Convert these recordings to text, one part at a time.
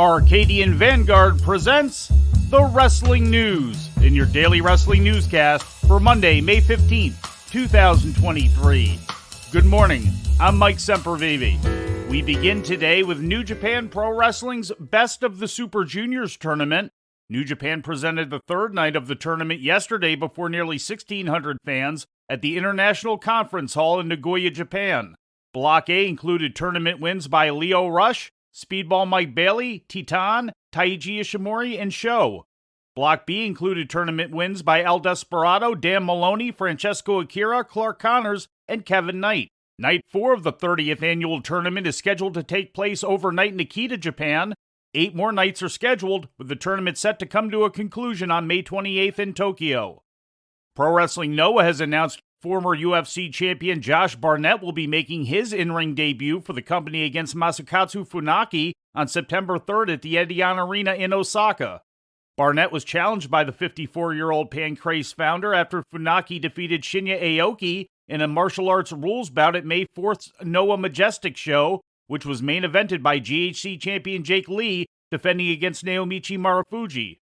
Arcadian Vanguard presents The Wrestling News in your daily wrestling newscast for Monday, May 15th, 2023. Good morning, I'm Mike Sempervive. We begin today with New Japan Pro Wrestling's Best of the Super Juniors tournament. New Japan presented the third night of the tournament yesterday before nearly 1,600 fans at the International Conference Hall in Nagoya, Japan. Block A included tournament wins by Leo Rush, Speedball Mike Bailey, Titan, Taiji Ishimori, and Sho. Block B included tournament wins by El Desperado, Dan Maloney, Francesco Akira, Clark Connors, and Kevin Knight. Night 4 of the 30th annual tournament is scheduled to take place overnight in Akita, Japan. 8 more nights are scheduled, with the tournament set to come to a conclusion on May 28th in Tokyo. Pro Wrestling Noah has announced former UFC champion Josh Barnett will be making his in-ring debut for the company against Masakatsu Funaki on September 3rd at the Edion Arena in Osaka. Barnett was challenged by the 54-year-old Pancrase founder after Funaki defeated Shinya Aoki in a martial arts rules bout at May 4th's Noah Majestic show, which was main evented by GHC champion Jake Lee defending against Naomichi Marufuji.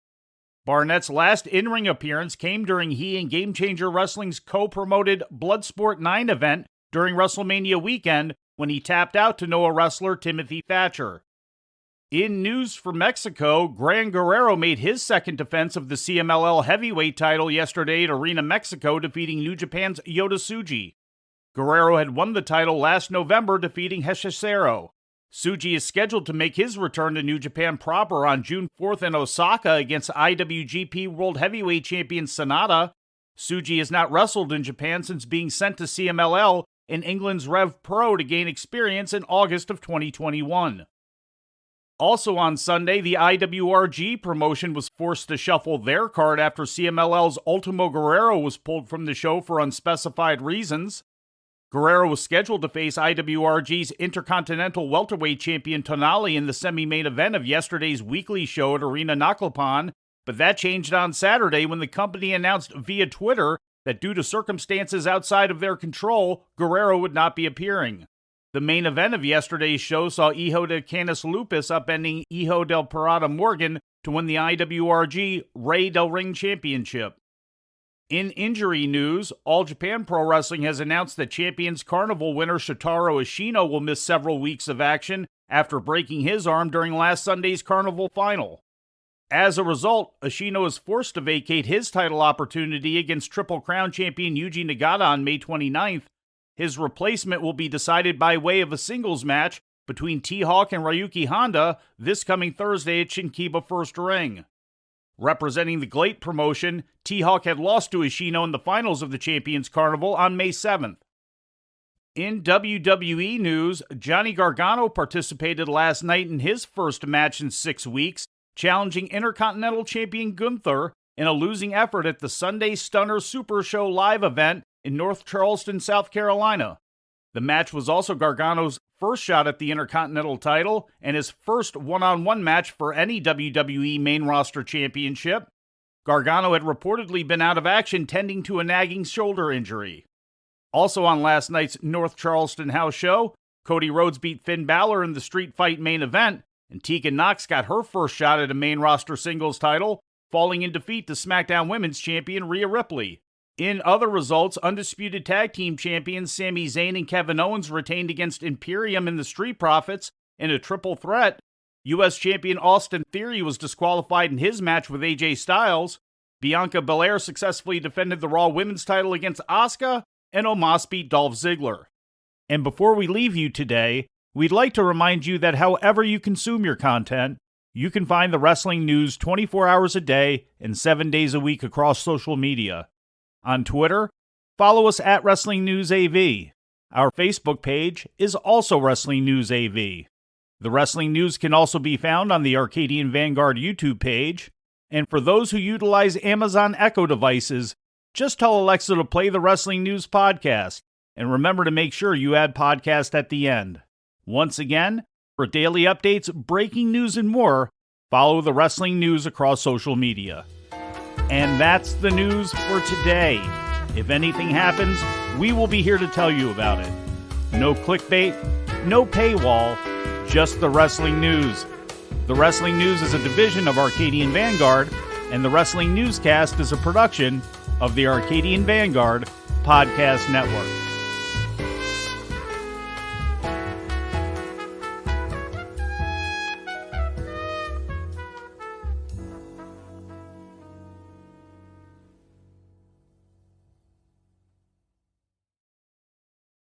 Barnett's last in-ring appearance came during he and Game Changer Wrestling's co-promoted Bloodsport 9 event during WrestleMania weekend when he tapped out to Noah wrestler Timothy Thatcher. In news from Mexico, Gran Guerrero made his second defense of the CMLL heavyweight title yesterday at Arena Mexico, defeating New Japan's Yota Tsuji. Guerrero had won the title last November, defeating Hechicero. Tsuji is scheduled to make his return to New Japan proper on June 4th in Osaka against IWGP World Heavyweight Champion Sanada. Tsuji has not wrestled in Japan since being sent to CMLL in England's Rev Pro to gain experience in August of 2021. Also on Sunday, the IWRG promotion was forced to shuffle their card after CMLL's Ultimo Guerrero was pulled from the show for unspecified reasons. Guerrero was scheduled to face IWRG's Intercontinental Welterweight Champion Tonali in the semi-main event of yesterday's weekly show at Arena Naklopan, but that changed on Saturday when the company announced via Twitter that due to circumstances outside of their control, Guerrero would not be appearing. The main event of yesterday's show saw Hijo de Canis Lupus upending Hijo del Parada Morgan to win the IWRG Rey del Ring Championship. In injury news, All Japan Pro Wrestling has announced that Champions Carnival winner Shotaro Ashino will miss several weeks of action after breaking his arm during last Sunday's Carnival final. As a result, Ashino is forced to vacate his title opportunity against Triple Crown champion Yuji Nagata on May 29th. His replacement will be decided by way of a singles match between T-Hawk and Ryuki Honda this coming Thursday at Shinkiba First Ring. Representing the GLATE promotion, T-Hawk had lost to Ashino in the finals of the Champions Carnival on May 7th. In WWE news, Johnny Gargano participated last night in his first match in 6 weeks, challenging Intercontinental Champion Gunther in a losing effort at the Sunday Stunner Super Show live event in North Charleston, South Carolina. The match was also Gargano's first shot at the Intercontinental title and his first one-on-one match for any WWE main roster championship. Gargano had reportedly been out of action tending to a nagging shoulder injury. Also on last night's North Charleston house show, Cody Rhodes beat Finn Balor in the Street Fight main event, and Tegan Nox got her first shot at a main roster singles title, falling in defeat to SmackDown Women's Champion Rhea Ripley. In other results, undisputed tag team champions Sami Zayn and Kevin Owens retained against Imperium and the Street Profits in a triple threat. U.S. champion Austin Theory was disqualified in his match with AJ Styles. Bianca Belair successfully defended the Raw Women's title against Asuka, and Omos beat Dolph Ziggler. And before we leave you today, we'd like to remind you that however you consume your content, you can find the wrestling news 24 hours a day and 7 days a week across social media. On Twitter, follow us at Wrestling News AV. Our Facebook page is also Wrestling News AV. The Wrestling News can also be found on the Arcadian Vanguard YouTube page. And for those who utilize Amazon Echo devices, just tell Alexa to play the Wrestling News podcast. And remember to make sure you add podcast at the end. Once again, for daily updates, breaking news, and more, follow the Wrestling News across social media. And that's the news for today. If anything happens, we will be here to tell you about it. No clickbait, no paywall, just the wrestling news. The Wrestling News is a division of Arcadian Vanguard, and the Wrestling Newscast is a production of the Arcadian Vanguard Podcast Network.